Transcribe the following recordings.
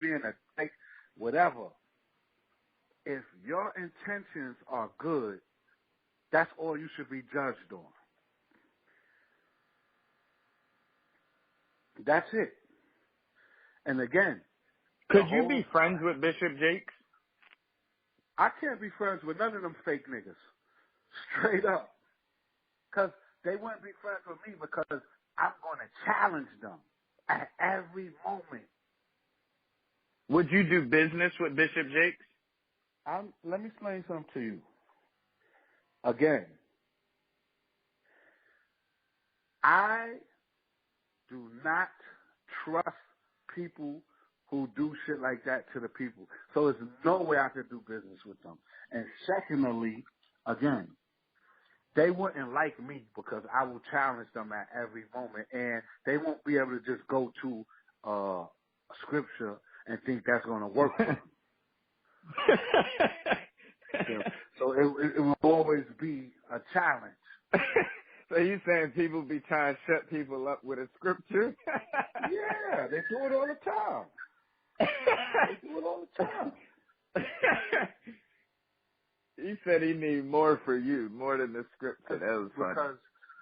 being a dick, whatever. If your intentions are good, that's all you should be judged on. That's it. And again, could you be friends with Bishop Jakes? I can't be friends with none of them fake niggas. Straight up. Because they wouldn't be friends with me because I'm going to challenge them at every moment. Would you do business with Bishop Jakes? Let me explain something to you. Again, I do not trust people who do shit like that to the people. So there's no way I could do business with them. And secondly, again, they wouldn't like me because I will challenge them at every moment, and they won't be able to just go to a scripture and think that's going to work for them. So it will always be a challenge. So you saying people be trying to shut people up with a scripture? Yeah, they do it all the time. They do it all the time. He said he need more for you, more than the scripture. That was funny. Because,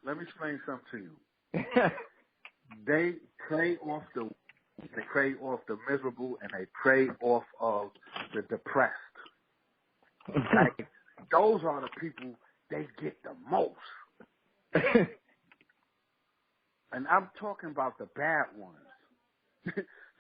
let me explain something to you. They prey off the miserable, and they prey off of the depressed. Like, those are the people they get the most. And I'm talking about the bad ones.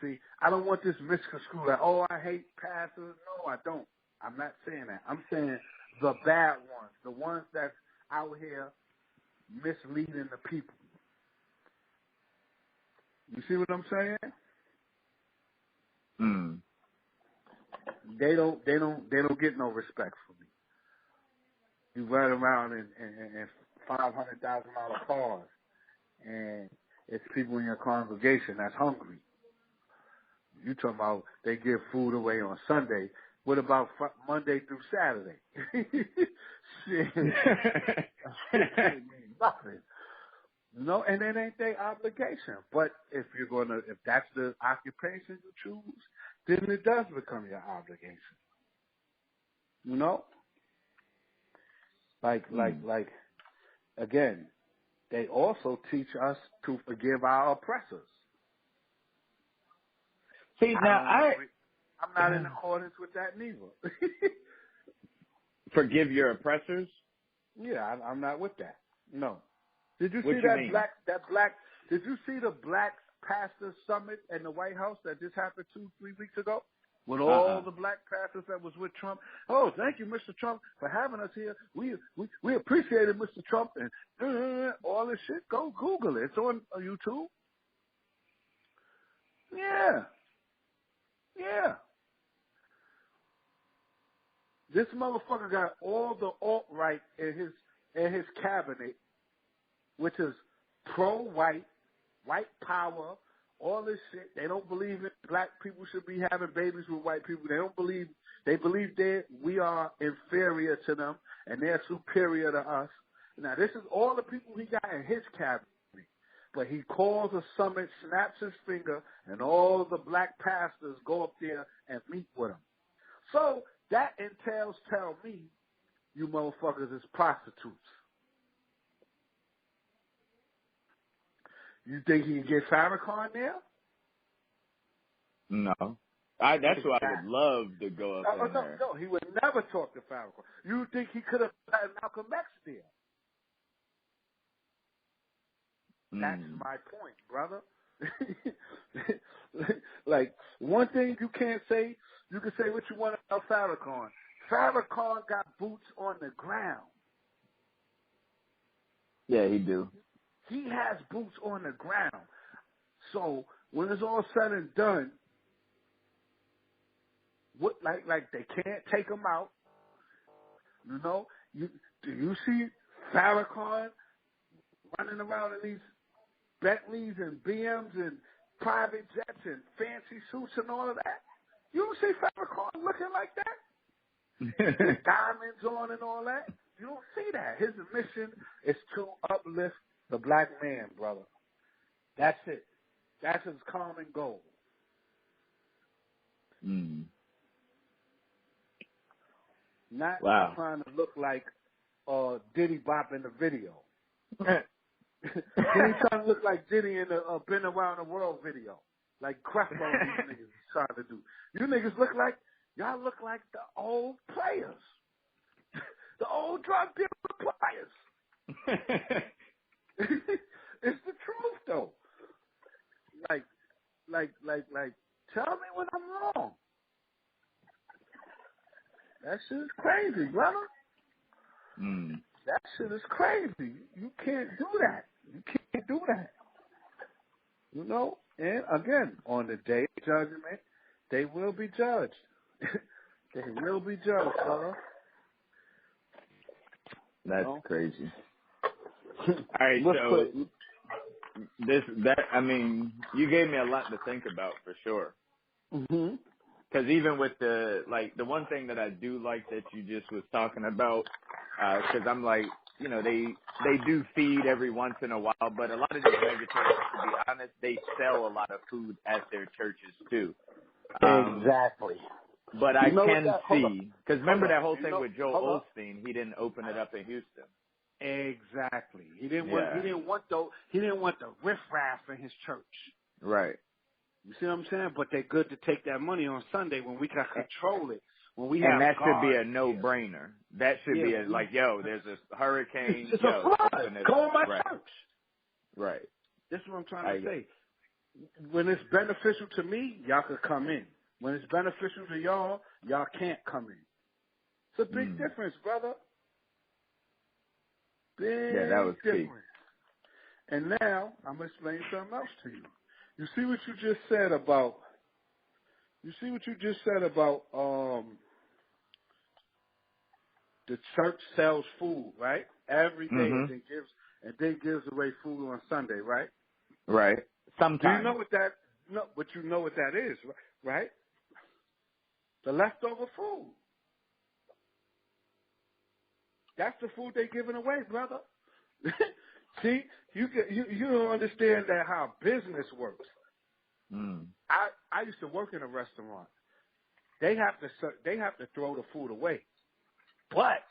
See, I don't want this misconstrued like, oh, I hate pastors. No, I don't. I'm not saying that. I'm saying the bad ones, the ones that's out here misleading the people. You see what I'm saying? Mm. They don't get no respect from me. You run around in $500,000 cars, and it's people in your congregation that's hungry. You talking about they give food away on Sunday. What about Monday through Saturday? Shit. Shit means nothing. No, and it ain't their obligation. But if that's the occupation you choose, then it does become your obligation. You know? Like, again, they also teach us to forgive our oppressors. See, now I'm not in accordance with that neither. Forgive your oppressors? Yeah, I'm not with that. No. Did you What see you that mean? black? Did you see the Black Pastor Summit in the White House that just happened 2-3 weeks ago? With all the black pastors that was with Trump. Oh, thank you, Mr. Trump, for having us here. We appreciate it, Mr. Trump, and all this shit. Go Google it. It's on YouTube. Yeah. This motherfucker got all the alt-right in his cabinet, which is pro-white, white power, all this shit. They don't believe that black people should be having babies with white people. They believe we are inferior to them and they're superior to us. Now, this is all the people he got in his cabinet. But he calls a summit, snaps his finger, and all the black pastors go up there and meet with him. So that entails, tell me, you motherfuckers is prostitutes. You think he can get Farrakhan there? No. That's why I would love to go up there. No, he would never talk to Farrakhan. You think he could have gotten Malcolm X there? That's my point, brother. Like, one thing you can't say, you can say what you want about Farrakhan. Farrakhan got boots on the ground. Yeah, he do. He has boots on the ground. So when it's all said and done, what like they can't take him out. You know, do you see Farrakhan running around in these Bentleys and BMs and private jets and fancy suits and all of that? You don't see Farrakhan looking like that? With diamonds on and all that? You don't see that. His mission is to uplift the black man, brother. That's it. That's his common goal. Mm. Not Wow. trying to look like Diddy Bop in the video. He ain't trying to look like Diddy in the Been Around the World video. Like Creflo these niggas is trying to do. You niggas y'all look like the old players. The old drug dealer players. It's the truth though. Like, tell me when I'm wrong. That shit is crazy, brother. Mm. That shit is crazy. You can't do that. You can't do that. You know? And again, on the day of judgment, they will be judged. They will be judged, brother. That's crazy. All right, so you gave me a lot to think about for sure. Mm-hmm. Because even with the one thing that I do like that you just was talking about, because I'm like, you know, they do feed every once in a while, but a lot of these vegetarians, to be honest, they sell a lot of food at their churches too. Exactly. But I can see, because remember that whole thing with Joel Osteen, he didn't open it up in Houston. Exactly. He didn't want the riffraff in his church. Right. You see what I'm saying? But they're good to take that money on Sunday when we can control it. When we and have that should be a no-brainer. That should be like, yo, there's a hurricane. It's a flood. Call my church. Right. This is what I'm trying to say. When it's beneficial to me, y'all could come in. When it's beneficial to y'all, y'all can't come in. It's a big difference, brother. Big that was difference. key. And now I'm gonna explain something else to you. You see what you just said about the church sells food, right? Every day and then gives away food on Sunday, right? Right. Sometimes. Do you know what that? No, but you know what that is, right? The leftover food. That's the food they're giving away, brother. See, you don't understand that how business works. I used to work in a restaurant. They have to throw the food away, but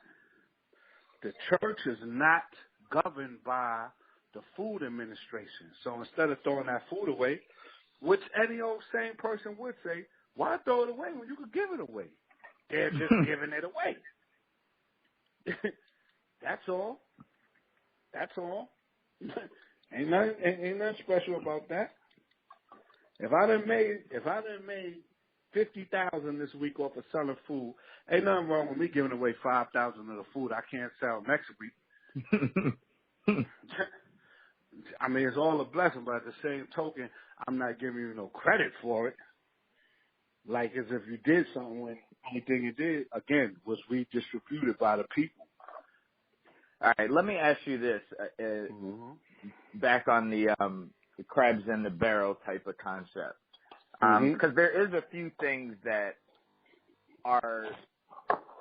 the church is not governed by the food administration. So instead of throwing that food away, which any old sane person would say, why throw it away when you could give it away? They're just giving it away. That's all. That's all. Ain't nothing special about that. If I done made 50,000 this week off of selling food, ain't nothing wrong with me giving away 5,000 of the food I can't sell next week. I mean, it's all a blessing, but at the same token, I'm not giving you no credit for it. Like as if you did something when anything you did, again, was redistributed by the people. All right, let me ask you this. Back on the crabs in the barrel type of concept. Because there is a few things that are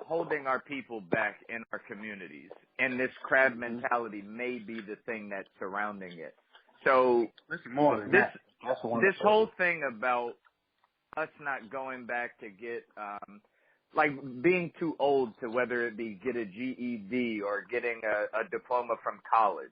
holding our people back in our communities, and this crab mentality may be the thing that's surrounding it. So this whole thing about us not going back to get like being too old to whether it be get a GED or getting a diploma from college.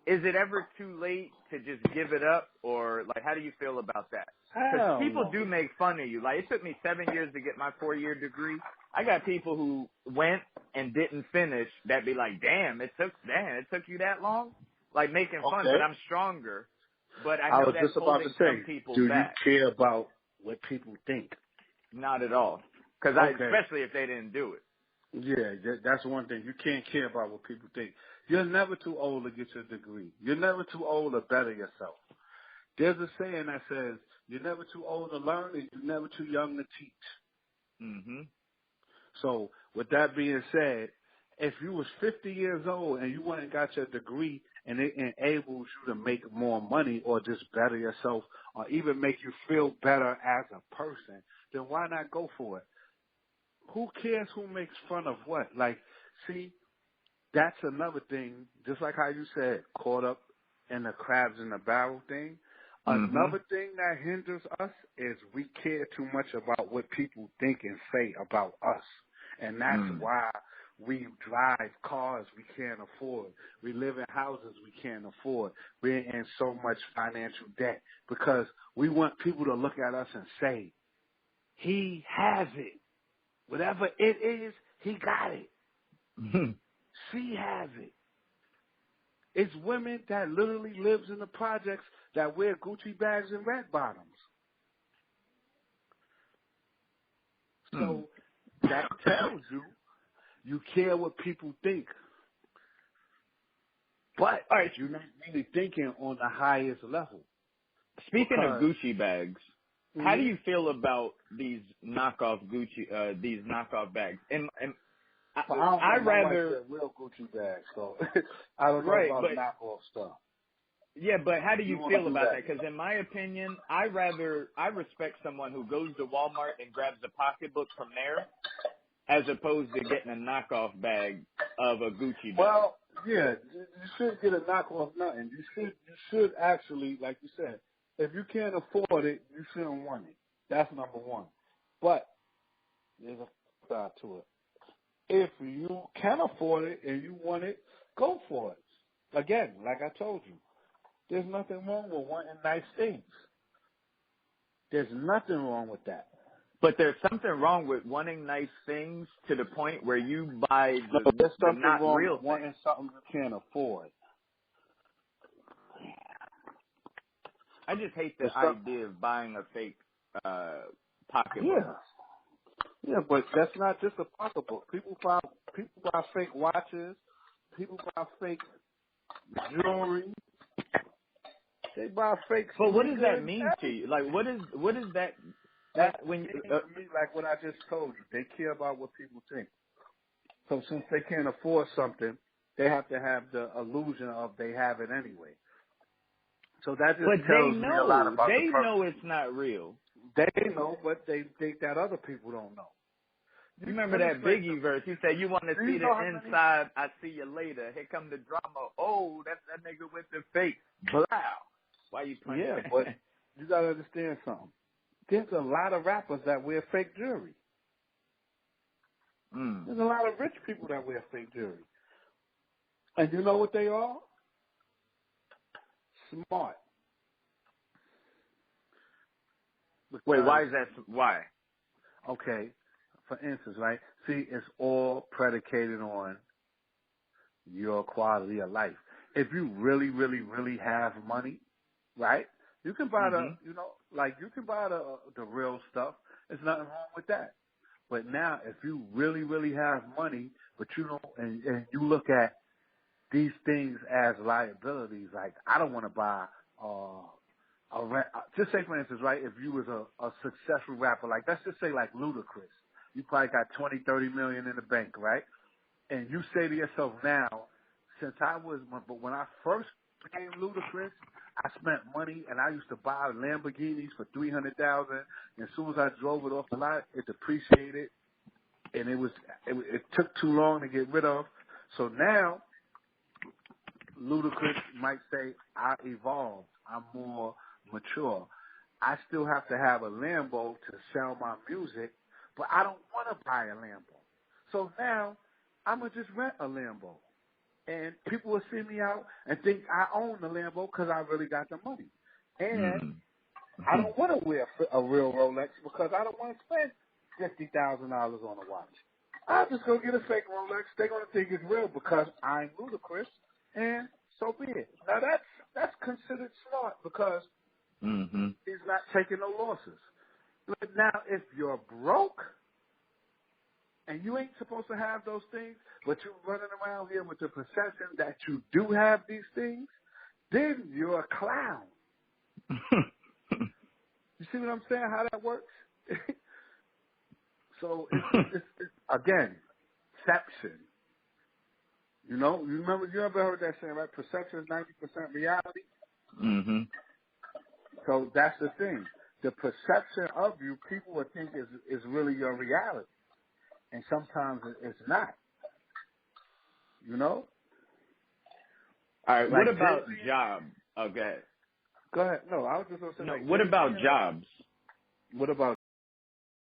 Is it ever too late to just give it up, or like how do you feel about that? Because people do make fun of you. Like it took me 7 years to get my 4-year degree. I got people who went and didn't finish that be like, damn, it took you that long? Like making fun, but I'm stronger. But I know that's holding some people back. Do you care about what people think? Not at all. Because especially if they didn't do it. Yeah, that's one thing. You can't care about what people think. You're never too old to get your degree. You're never too old to better yourself. There's a saying that says, you're never too old to learn and you're never too young to teach. So with that being said, if you was 50 years old and you went and got your degree and it enables you to make more money or just better yourself or even make you feel better as a person, then why not go for it? Who cares who makes fun of what? Like, see, that's another thing, just like how you said, caught up in the crabs in the barrel thing. Another thing that hinders us is we care too much about what people think and say about us. And that's why we drive cars we can't afford. We live in houses we can't afford. We're in so much financial debt because we want people to look at us and say, he has it. Whatever it is, he got it. She has it. It's women that literally lives in the projects that wear Gucci bags and red bottoms. So that tells you care what people think. But you're not really thinking on the highest level. Speaking of Gucci bags, how do you feel about these knockoff Gucci, these knockoff bags? And I rather real Gucci bags, so I don't know about knockoff stuff. Yeah, but how do you feel about that? Because in my opinion, I respect someone who goes to Walmart and grabs a pocketbook from there, as opposed to getting a knockoff bag of a Gucci bag. Well, yeah, you should get a knockoff nothing. You should actually, like you said, if you can't afford it, you shouldn't want it. That's number one. But there's a side to it. If you can afford it and you want it, go for it. Again, like I told you, there's nothing wrong with wanting nice things. There's nothing wrong with that. But there's something wrong with wanting nice things to the point where you buy there's something not wrong real with wanting something you can't afford. I just hate the idea of buying a fake pocketbook. Yeah, but that's not just a pocketbook. People buy fake watches. People buy fake jewelry. They buy fake. But what does that mean to you? Like, what is that? That when you like what I just told you, they care about what people think. So since they can't afford something, they have to have the illusion of they have it anyway. So that just tells me a lot about the person. They know it's not real. They know, but they think that other people don't know. You remember that Biggie verse? He said, "You want to see the inside? I see you later. Here come the drama. Oh, that's that nigga with the fake. Blow. Why you playing?" Yeah, but you gotta understand something. There's a lot of rappers that wear fake jewelry. There's a lot of rich people that wear fake jewelry. And you know what they are? Smart. Wait, why is that? Why? Okay. For instance, right? See, it's all predicated on your quality of life. If you really, really, really have money, right? You can buy you can buy the real stuff. There's nothing wrong with that. But now, if you really, really have money, but you don't, and you look at these things as liabilities, like I don't want to buy just say for instance, right? If you was a successful rapper, like let's just say like Ludacris, you probably got 20, 30 million in the bank, right? And you say to yourself now, but when I first became Ludacris, I spent money and I used to buy Lamborghinis for $300,000. And as soon as I drove it off the lot, it depreciated, and it took too long to get rid of. So now, Ludacris might say, I evolved. I'm more mature. I still have to have a Lambo to sell my music, but I don't want to buy a Lambo. So now, I'm going to just rent a Lambo. And people will see me out and think I own the Lambo because I really got the money. And I don't want to wear a real Rolex because I don't want to spend $50,000 on a watch. I'll just go get a fake Rolex. They're going to think it's real because I'm Ludacris, and so be it. Now, that's considered smart because he's not taking no losses. But now, if you're broke, and you ain't supposed to have those things, but you're running around here with the perception that you do have these things, then you're a clown. You see what I'm saying, how that works? So, it's again, perception. You know, you ever heard that saying, right? Perception is 90% reality? So that's the thing. The perception of you, people would think is really your reality. And sometimes it's not. You know? All right, like what about job? Okay. Go ahead. No, I was just going to say. What about jobs? What about